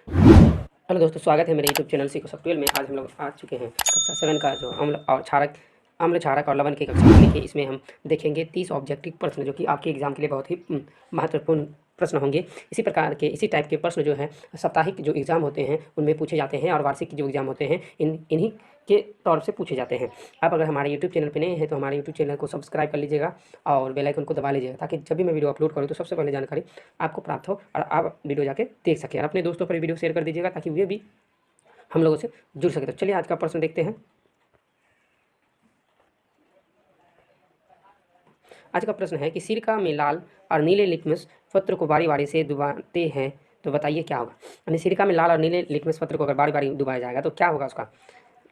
Hello दोस्तों, स्वागत है मेरे यूट्यूब चैनल सीखो सॉफ्टवेयर में। आज हम लोग आ चुके हैं कक्षा 7 का जो अम्ल क्षारक और लवण की कक्षा देखिए। इसमें हम देखेंगे 30 ऑब्जेक्टिव प्रश्न जो कि आपके एग्जाम के लिए बहुत ही महत्वपूर्ण प्रश्न होंगे। इसी प्रकार के इसी टाइप के प्रश्न जो है साप्ताहिक जो एग्ज़ाम होते हैं उनमें पूछे जाते हैं और वार्षिक जो एग्ज़ाम होते हैं इन्हीं के तौर से पूछे जाते हैं। आप अगर हमारे यूट्यूब चैनल पर नए हैं तो हमारे यूट्यूब चैनल को सब्सक्राइब कर लीजिएगा और बेल आइकन को दबा लीजिएगा, ताकि जब भी मैं वीडियो अपलोड करूँ तो सबसे पहले जानकारी आपको प्राप्त हो और आप वीडियो जाके देख सकें। और अपने दोस्तों पर वीडियो शेयर कर दीजिएगा ताकि वे भी हम लोगों से जुड़ सके। तो चलिए आज का प्रश्न देखते हैं। आज का प्रश्न है कि सिरका में लाल और नीले लिटमस पत्र को बारी बारी से डुबाते हैं तो बताइए क्या होगा। यानी सिरका में लाल और नीले लिटमस पत्र को अगर बारी बारी डुबाया जाएगा तो क्या होगा उसका।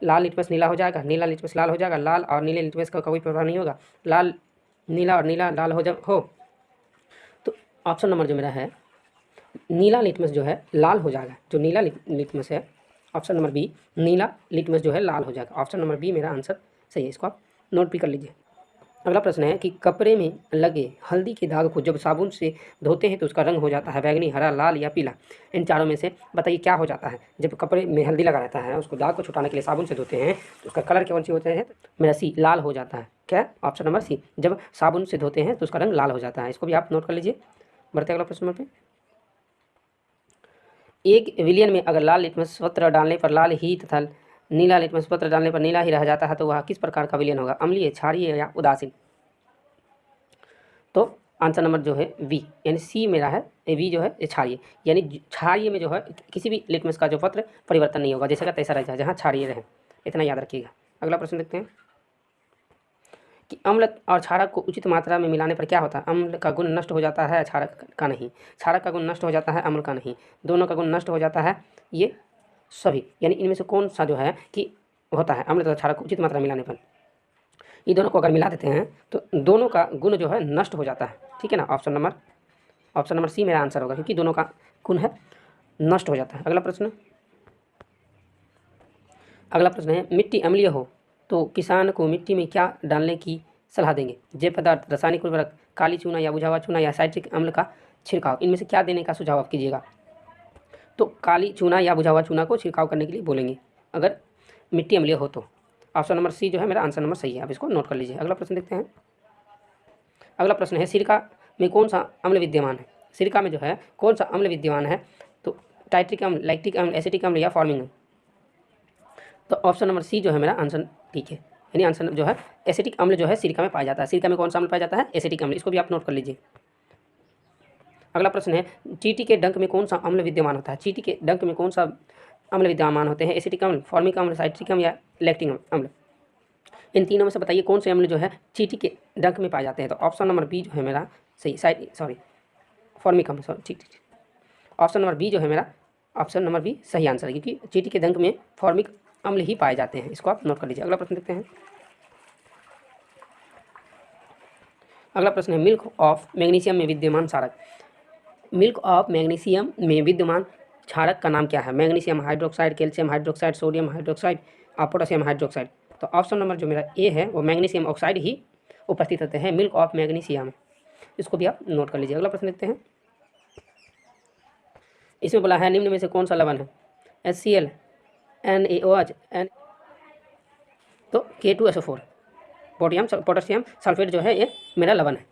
लाल लिटमस नीला हो जाएगा, नीला लिटमस लाल हो जाएगा, लाल और नीले लिटमस का कोई प्रभाव नहीं होगा, लाल नीला और नीला लाल हो तो ऑप्शन नंबर जो मेरा है नीला लिटमस जो है लाल हो जाएगा। जो नीला लिटमस है ऑप्शन नंबर बी, नीला लिटमस जो है लाल हो जाएगा। ऑप्शन नंबर बी मेरा आंसर सही है, इसको आप नोट भी कर लीजिए। अगला प्रश्न है कि कपड़े में लगे हल्दी के दाग को जब साबुन से धोते हैं तो उसका रंग हो जाता है बैगनी, हरा, लाल या पीला। इन चारों में से बताइए क्या हो जाता है। जब कपड़े में हल्दी लगा रहता है उसको दाग को छुटाने के लिए साबुन से धोते हैं तो उसका कलर कौन सी होता है। मेरा सी, लाल हो जाता है। क्या, ऑप्शन नंबर सी, जब साबुन से धोते हैं तो उसका रंग लाल हो जाता है। इसको भी आप नोट कर लीजिए। बढ़ते अगला प्रश्न पे। एक विलियन में अगर लाल लिटमस पत्र डालने पर लाल ही तथा नीला लिटमस पत्र डालने पर नीला ही रह जाता है तो वह किस प्रकार का विलियन होगा, अम्लीय, क्षारीय या उदासीन। तो आंसर नंबर जो है वी, यानी सी मेरा है। वी जो है क्षारीय, यानी क्षारीय में जो है किसी भी लिटमस का जो पत्र परिवर्तन नहीं होगा, जैसे का तैसा रह जाए, जहाँ क्षारीय रहे, इतना याद रखिएगा। अगला प्रश्न देखते हैं कि अम्ल और क्षारक को उचित मात्रा में मिलाने पर क्या होता है। अम्ल का गुण नष्ट हो जाता है, क्षारक का नहीं। क्षारक का गुण नष्ट हो जाता है, अम्ल का नहीं। दोनों का गुण नष्ट हो जाता है, ये सभी, यानी इनमें से कौन सा जो है कि होता है अम्ल तथा क्षारक को उचित मात्रा में मिलाने पर। ये दोनों को अगर मिला देते हैं तो दोनों का गुण जो है नष्ट हो जाता है, ठीक है ना। ऑप्शन नंबर सी मेरा आंसर होगा, क्योंकि दोनों का गुण है नष्ट हो जाता है। अगला प्रश्न है मिट्टी अम्लीय हो तो किसान को मिट्टी में क्या डालने की सलाह देंगे। जैव पदार्थ, रासायनिक उर्वरक, काली चूना या बुझावा चूना या साइट्रिक अम्ल का छिड़काव। इनमें से क्या देने का सुझाव आप कीजिएगा। तो काली चूना या बुझावा चूना को छिड़काव करने के लिए बोलेंगे अगर मिट्टी अम्लीय हो तो। ऑप्शन नंबर सी जो है मेरा आंसर नंबर सही है, आप इसको नोट कर लीजिए। अगला प्रश्न देखते हैं। अगला प्रश्न है सिरका में कौन सा अम्ल विद्यमान है। सिरका में जो है कौन सा अम्ल विद्यमान है। तो टाइट्रिक अम्ल, लैक्टिक अम्ल, एसिटिक अम्ल या फॉर्मिक। तो ऑप्शन नंबर सी जो है मेरा आंसर ठीक है, यानी आंसर जो है एसिटिक अम्ल जो है सिरका में पाया जाता है। सिरका में कौन सा अम्ल पाया जाता है, एसिटिक अम्ल। इसको भी आप नोट कर लीजिए। अगला प्रश्न है चींटी के डंक में कौन सा अम्ल विद्यमान होता है। चींटी के डंक में कौन सा अम्ल विद्यमान होते हैं, एसिटिक अम्ल, फॉर्मिक अम्ल, साइट्रिक अम्ल या लैक्टिक अम्ल। इन तीनों में से बताइए कौन से अम्ल जो है चींटी के डंक में पाए जाते हैं। तो ऑप्शन नंबर बी जो है मेरा सही, फॉर्मिक अम्ल, ठीक। ऑप्शन नंबर बी जो है मेरा ऑप्शन नंबर बी सही आंसर है, क्योंकि चींटी के डंक में फॉर्मिक अम्ल ही पाए जाते हैं। इसको आप नोट कर लीजिए। अगला प्रश्न देखते हैं। अगला प्रश्न है मिल्क ऑफ मैग्नीशियम में विद्यमान क्षारक। मिल्क ऑफ मैग्नीशियम में विद्यमान क्षारक का नाम क्या है। Magnesium hydroxide, calcium hydroxide, sodium hydroxide और पोटेशियम हाइड्रोक्साइड। तो ऑप्शन नंबर जो मेरा ए है वो मैग्नीशियम ऑक्साइड ही उपस्थित होते हैं मिल्क ऑफ मैग्नीशियम। इसको भी आप नोट कर लीजिए। अगला प्रश्न देखते हैं। इसमें बोला है निम्न में से कौन सा लवण है, HCl, NaOH, तो K2SO4, पोटेशियम सल्फेट जो है ये मेरा लवण है,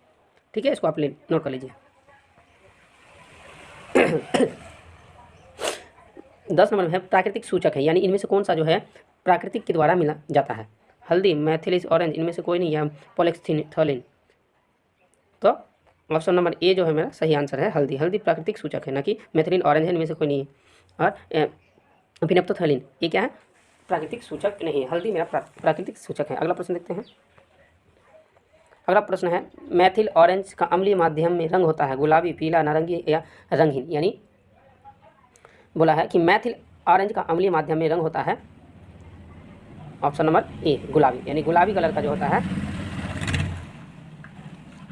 ठीक है। इसको आप नोट कर लीजिए। 10 नंबर में है प्राकृतिक सूचक है, यानी इनमें से कौन सा जो है प्राकृतिक के द्वारा मिला जाता है। हल्दी, मैथिलिस ऑरेंज, इनमें से कोई नहीं है, पॉलीथीलिन। तो ऑप्शन नंबर ए जो है मेरा सही आंसर है, हल्दी प्राकृतिक सूचक है, ना कि मैथिलिन ऑरेंज है, इनमें से कोई नहीं है। और फिनेप्थोथैलिन ये क्या है, प्राकृतिक सूचक नहीं है। हल्दी मेरा प्राकृतिक सूचक है। अगला प्रश्न देखते हैं। अगला प्रश्न है मैथिल ऑरेंज का अम्लीय माध्यम में रंग होता है गुलाबी, पीला, नारंगी या रंगहीन। यानी बोला है कि मैथिल ऑरेंज का अम्लीय माध्यम में रंग होता है ऑप्शन नंबर ए गुलाबी, यानी गुलाबी कलर का जो होता है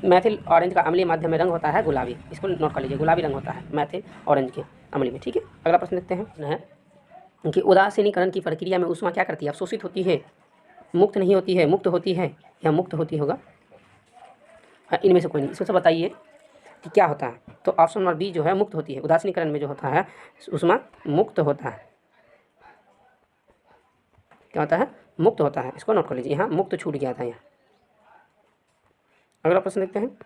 मैथिल ऑरेंज का अम्लीय माध्यम में रंग होता है गुलाबी। इसको नोट कर लीजिए, गुलाबी रंग होता है मैथिल ऑरेंज के अम्लीय में, ठीक है। अगला प्रश्न देखते हैं कि उदासीनीकरण की प्रक्रिया में ऊष्मा क्या करती है, अवशोषित होती है, मुक्त नहीं होती है, मुक्त होती है या मुक्त होती होगा। हाँ, इनमें से कोई नहीं। इसमें से बताइए कि क्या होता है, तो ऑप्शन नंबर बी जो है मुक्त होती है। उदासीनीकरण में जो होता है ऊष्मा मुक्त होता है। क्या होता है? मुक्त होता है। इसको नोट कर लीजिए, यहाँ मुक्त छूट गया था यहाँ। अगला प्रश्न देखते हैं।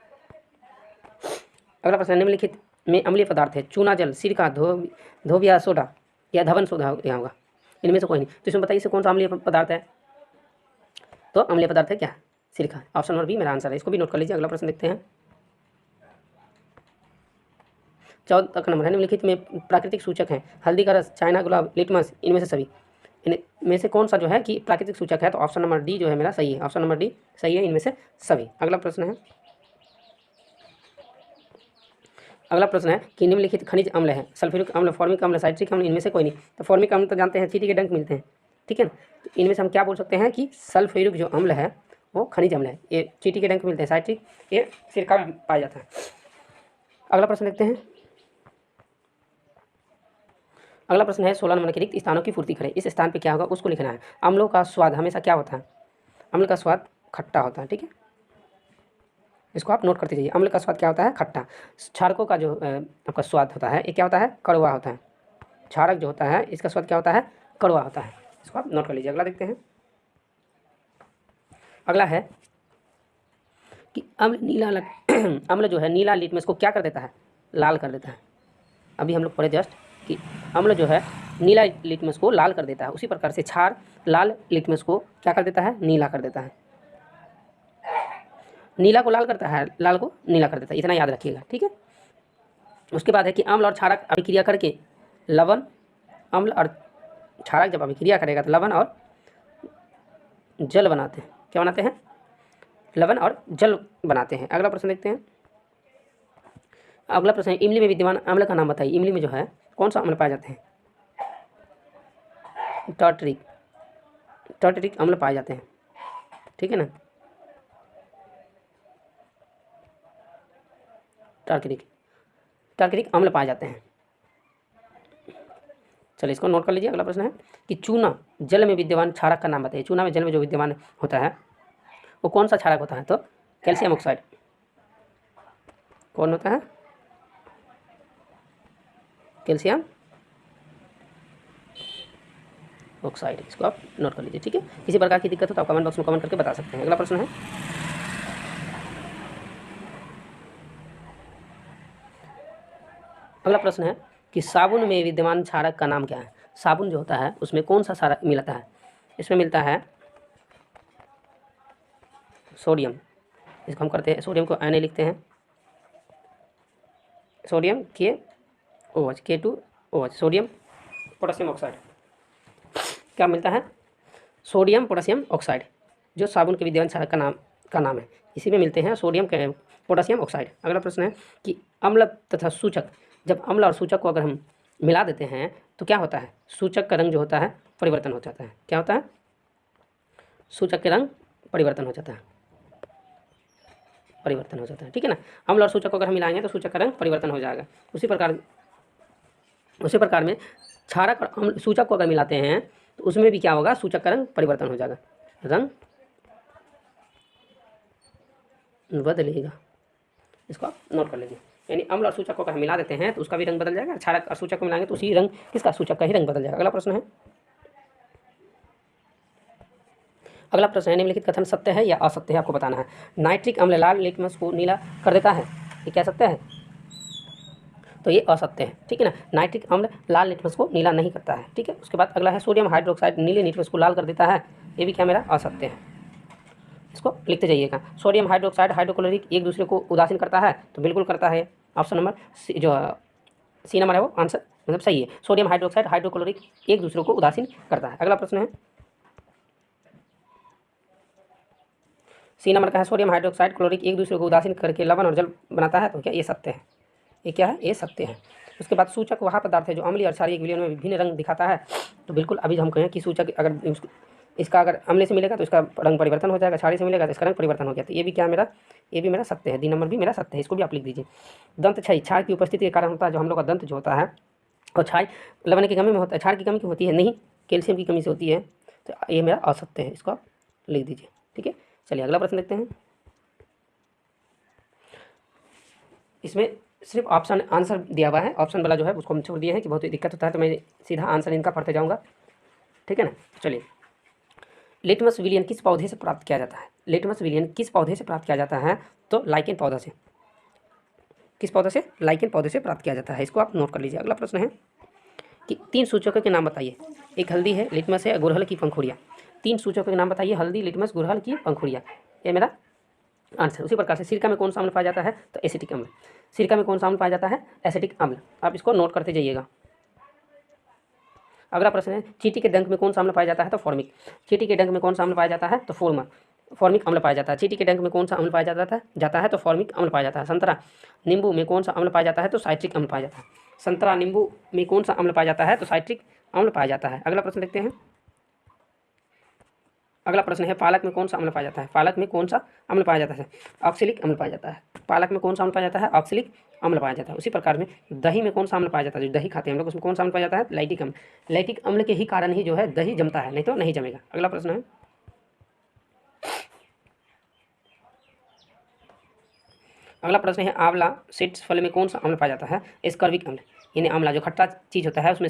अगला प्रश्न, निम्नलिखित में अम्लीय पदार्थ है चूना, जल, सिरका, धोबिया सोडा या धवन सोडा यहाँ होगा, इनमें से कोई नहीं। तो इसमें बताइए इसे कौन सा अम्लीय पदार्थ है? तो अम्लीय पदार्थ है क्या? सिरका। ऑप्शन नंबर बी मेरा आंसर है, इसको भी नोट कर लीजिए। अगला प्रश्न देखते हैं। 14 का नंबर है, निम्नलिखित में प्राकृतिक सूचक हैं हल्दी का रस, चाइना गुलाब, लिटमस, इनमें से सभी, इनमें से कौन सा जो है कि प्राकृतिक सूचक है? तो ऑप्शन नंबर डी जो है मेरा सही है। ऑप्शन नंबर डी सही है, इनमें से सभी। अगला प्रश्न है, अगला प्रश्न है कि निम्नलिखित खनिज अम्ल है सल्फ्यूरिक अम्ल, फॉर्मिक अम्ल, साइट्रिक अम्ल, इनमें से कोई नहीं। तो फॉर्मिक अम्ल तो जानते हैं चींटी के डंक मिलते हैं, ठीक है ना। तो इनमें से हम क्या बोल सकते हैं कि सल्फ्यूरिक जो अम्ल है वो खनिज अम्ल है, ये चींटी के डंक मिलते हैं। साइट्रिक ये सिरका में पाया जाता है। अगला प्रश्न देखते हैं। अगला प्रश्न है 16 नंबर के रिक्त स्थानों की पूर्ति करें। इस स्थान पे क्या होगा उसको लिखना है। अम्लों का स्वाद हमेशा क्या होता है? अम्ल का स्वाद खट्टा होता है, ठीक है, इसको आप नोट करते जाइए। अम्ल का स्वाद क्या होता है? खट्टा। क्षारकों का जो आपका स्वाद होता है ये क्या होता है? कड़वा होता है। क्षारक जो होता है इसका स्वाद क्या होता है? कड़वा होता है। इसको आप नोट कर लीजिए। अगला देखते हैं। अगला है कि अम्ल नीला अम्ल जो है नीला लिटमस को क्या कर देता है? लाल कर देता है। अभी हम लोग पढ़े जस्ट कि अम्ल जो है नीला लिटमस को लाल कर देता है, उसी प्रकार से क्षार लाल लिटमस को क्या कर देता है? नीला कर देता है। नीला को लाल करता है, लाल को नीला कर देता है, इतना याद रखिएगा, ठीक है। उसके बाद है कि अम्ल और क्षारक अभिक्रिया करके लवण, अम्ल और क्षारक जब अभिक्रिया करेगा तो लवण और जल बनाते हैं। क्या बनाते हैं? लवण और जल बनाते हैं। अगला प्रश्न देखते हैं। अगला प्रश्न है इमली में विद्यमान अम्ल का नाम बताइए। इमली में जो है कौन सा अम्ल पाए जाते हैं? टार्टरिक, टार्टरिक अम्ल पाए जाते हैं, ठीक है ना। टार्टरिक, टार्टरिक अम्ल पाए जाते हैं। चलिए इसको नोट कर लीजिए। अगला प्रश्न है कि चूना जल में विद्यमान क्षारक का नाम बताइए। चूना में जल में जो विद्यमान होता है वो कौन सा क्षारक होता है? तो कैल्शियम ऑक्साइड। कौन होता है? Calcium oxide. इसको आप नोट कर लीजिए, ठीक है। किसी प्रकार की दिक्कत हो तो आप कमेंट बॉक्स में कमेंट करके बता सकते हैं। अगला प्रश्न है, अगला प्रश्न है कि साबुन में विद्यमान क्षारक का नाम क्या है? साबुन जो होता है उसमें कौन सा क्षारक मिलता है? इसमें मिलता है सोडियम। इसको हम करते हैं, सोडियम को Na लिखते हैं, sodium KOH, K2OH, sodium potassium oxide. क्या मिलता है? सोडियम पोटेशियम ऑक्साइड, जो साबुन के विद्यमान क्षारक का नाम है, इसी में मिलते हैं सोडियम पोटेशियम ऑक्साइड। अगला प्रश्न है कि अम्ल तथा सूचक, जब अम्ल और सूचक को अगर हम मिला देते हैं तो क्या होता है? सूचक का रंग जो होता है परिवर्तन हो जाता है। क्या होता है? सूचक के रंग परिवर्तन हो जाता है, परिवर्तन हो जाता है, ठीक है ना। अम्ल और सूचक को अगर हम मिलाएंगे तो सूचक का रंग परिवर्तन हो जाएगा। उसी प्रकार में क्षारक और अम्ल सूचक को अगर मिलाते हैं तो उसमें भी क्या होगा? सूचक का रंग परिवर्तन हो जाएगा, रंग बदलेगा। इसको आप नोट कर लीजिए। यानी अम्ल और सूचक को अगर मिला देते हैं तो उसका भी रंग बदल जाएगा, क्षारक और सूचक को मिलाएंगे तो उसी रंग किसका? सूचक का ही रंग बदल जाएगा। अगला प्रश्न है, अगला प्रश्न है निम्नलिखित कथन सत्य है या असत्य है, आपको बताना है। नाइट्रिक अम्ल लाल लिटमस को नीला कर देता है, ये क्या सत्य है? तो ये असत्य है, ठीक है ना। नाइट्रिक अम्ल लाल लिटमस को नीला नहीं करता है, ठीक है। उसके बाद अगला है सोडियम हाइड्रोक्साइड नीले लिटमस को लाल कर देता है, ये भी क्या मेरा असत्य है। इसको लिखते जाइएगा। सोडियम हाइड्रोक्साइड हाइड्रोक्लोरिक एक दूसरे को उदासीन करता है, तो बिल्कुल करता है। ऑप्शन नंबर जो सी नंबर है वो आंसर मतलब सही है। सोडियम हाइड्रोक्साइड हाइड्रोक्लोरिक एक दूसरे को उदासीन करता है। अगला प्रश्न है, सी नंबर का है सोडियम हाइड्रोक्साइड क्लोरिक एक दूसरे को उदासीन करके लवण और जल बनाता है, तो क्या ये सत्य है? ये क्या है? ये सत्य है। उसके बाद सूचक वह पदार्थ है जो अम्लीय और क्षारीय विलयन में विभिन्न रंग दिखाता है, तो बिल्कुल अभी हम कहें कि सूचक अगर इसका अगर अम्ल से मिलेगा तो इसका रंग परिवर्तन हो जाएगा, क्षारीय से मिलेगा तो इसका रंग परिवर्तन हो गया, तो ये भी क्या मेरा, ये भी मेरा सत्य है। डी नंबर भी मेरा सत्य है, इसको भी आप लिख दीजिए। दंत क्षय क्षार की उपस्थिति के कारण होता है, जो हम लोग का दंत जो होता है और क्षय लवण की कमी में होता है, क्षार की कमी क्यों होती है? नहीं, कैल्शियम की कमी से होती है, तो ये मेरा असत्य है, इसको आप लिख दीजिए, ठीक है। चलिए अगला प्रश्न देखते हैं। इसमें सिर्फ ऑप्शन आंसर दिया हुआ है, ऑप्शन वाला जो है उसको हम छोड़ दिए हैं कि बहुत ही दिक्कत होता है, तो मैं सीधा आंसर इनका पढ़ते जाऊँगा, ठीक है ना। चलिए, लिटमस विलियन किस पौधे से प्राप्त किया जाता है? लिटमस विलियन किस पौधे से प्राप्त किया जाता है? तो लाइकेन पौधा से। किस पौधे से? लाइकेन पौधे से प्राप्त किया जाता है, इसको आप नोट कर लीजिए। अगला प्रश्न है कि 3 सूचकों के नाम बताइए। एक हल्दी है, लिटमस है, गुड़हल की पंखुड़ियाँ। 3 सूचकों के नाम बताइए, हल्दी, लिटमस, गुड़हल की पंखुड़ियाँ। ये मेरा आंसर। उसी प्रकार से सिरका में कौन सा अम्ल पाया जाता है? तो एसिटिक अम्ल। सिरका में कौन सा अम्ल पाया जाता है? एसिटिक अम्ल। आप इसको नोट करते जाइएगा। अगला प्रश्न है, चींटी के डंक में कौन सा अम्ल पाया जाता है? तो फॉर्मिक। चींटी के डंक में कौन सा अम्ल पाया जाता है? तो फॉर्मिक अम्ल पाया जाता है। चींटी के डंक में कौन सा अम्ल पाया जाता है? तो फॉर्मिक अम्ल पाया जाता है। संतरा नींबू में कौन सा अम्ल पाया जाता है? तो साइट्रिक अम्ल पाया जाता है। संतरा नींबू में कौन सा अम्ल पाया जाता है? तो साइट्रिक अम्ल पाया जाता है। अगला प्रश्न देखते हैं। अगला प्रश्न है, पालक में कौन सा अम्ल पाया जाता है? पालक में कौन सा अम्ल पाया जाता है? ऑक्सैलिक अम्ल पाया जाता है। पालक में कौन सा अम्ल पाया जाता है? ऑक्सैलिक अम्ल पाया जाता है। उसी प्रकार में दही में कौन सा अम्ल पाया जाता है? जो दही खाते हैं हम लोग, उसमें कौन सा अम्ल पाया जाता है? लैक्टिक अम्ल। लैक्टिक अम्ल के ही कारण ही जो है दही जमता है, नहीं तो नहीं जमेगा। अगला प्रश्न है, अगला प्रश्न है, आंवला सीड्स फल में कौन सा अम्ल पाया जाता है? एस्कॉर्बिक अम्ल। यानी आंवला जो खट्टा चीज़ होता है उसमें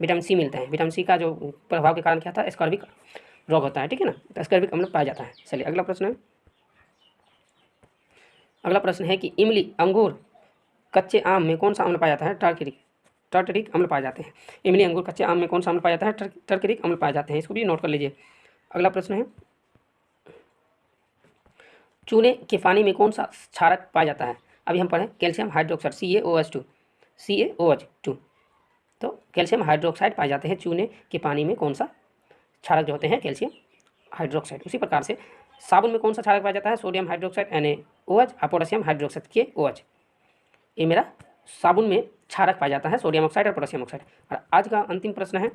विटामिन सी मिलता है। विटामिन सी का जो प्रभाव के कारण क्या था? एस्कॉर्बिक रोग होता है, ठीक है ना। तो एस्कॉर्बिक अम्ल पाया जाता है। चलिए अगला प्रश्न है, अगला प्रश्न है कि इमली, अंगूर, कच्चे आम में कौन सा अम्ल पाया जाता है? टार्टरिक अम्ल पाए जाते हैं। इमली, अंगूर, कच्चे आम में कौन सा अम्ल पाया जाता है? टार्टरिक अम्ल पाए जाते हैं। इसको भी नोट कर लीजिए। अगला प्रश्न है, चूने के पानी में कौन सा क्षारक पाया जाता है? अभी हम पढ़ें कैल्शियम हाइड्रोक्साइड CaOH2। तो कैल्शियम हाइड्रोक्साइड पाए जाते हैं चूने के पानी में। कौन सा क्षारक जो होते हैं? Calcium hydroxide. उसी प्रकार से साबुन में कौन सा क्षारक पाया जाता है? सोडियम हाइड्रोक्साइड NaOH और पोटेशियम हाइड्रोक्साइड KOH। ये मेरा साबुन में क्षारक पाया जाता है, सोडियम ऑक्साइड और पोटेशियम ऑक्साइड। और आज का अंतिम प्रश्न है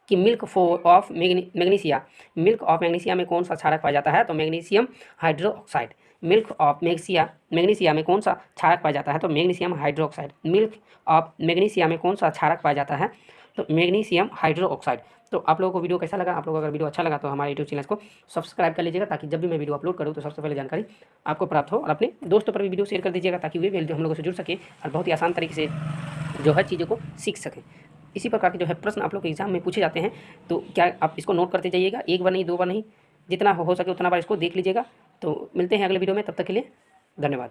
कि मिल्क ऑफ मैग्नीशिया में कौन सा क्षारक पाया जाता है? तो magnesium hydroxide. Milk of magnesia में कौन सा क्षारक पाया जाता है? तो magnesium hydroxide. Milk of magnesia में कौन सा क्षारक पाया जाता है? तो मैग्नीशियम हाइड्रोक्साइड। तो आप लोगों को वीडियो कैसा लगा? आप लोगों को अगर वीडियो अच्छा लगा तो हमारे यूट्यूब चैनल को सब्सक्राइब कर लीजिएगा, ताकि जब भी मैं वीडियो अपलोड करूँ तो सबसे पहले जानकारी आपको प्राप्त हो। और अपने दोस्तों पर भी वीडियो शेयर कर दीजिएगा, ताकि वे भी हम लोगों से जुड़ सके और बहुत ही आसान तरीके से जो है चीज़ों को सीख सकें। इसी प्रकार के जो है प्रश्न आप लोग के एग्जाम में पूछे जाते हैं, तो क्या आप इसको नोट करते जाइएगा, एक बार नहीं, 2 बार नहीं, जितना हो सके उतना बार इसको देख लीजिएगा। तो मिलते हैं अगले वीडियो में, तब तक के लिए धन्यवाद।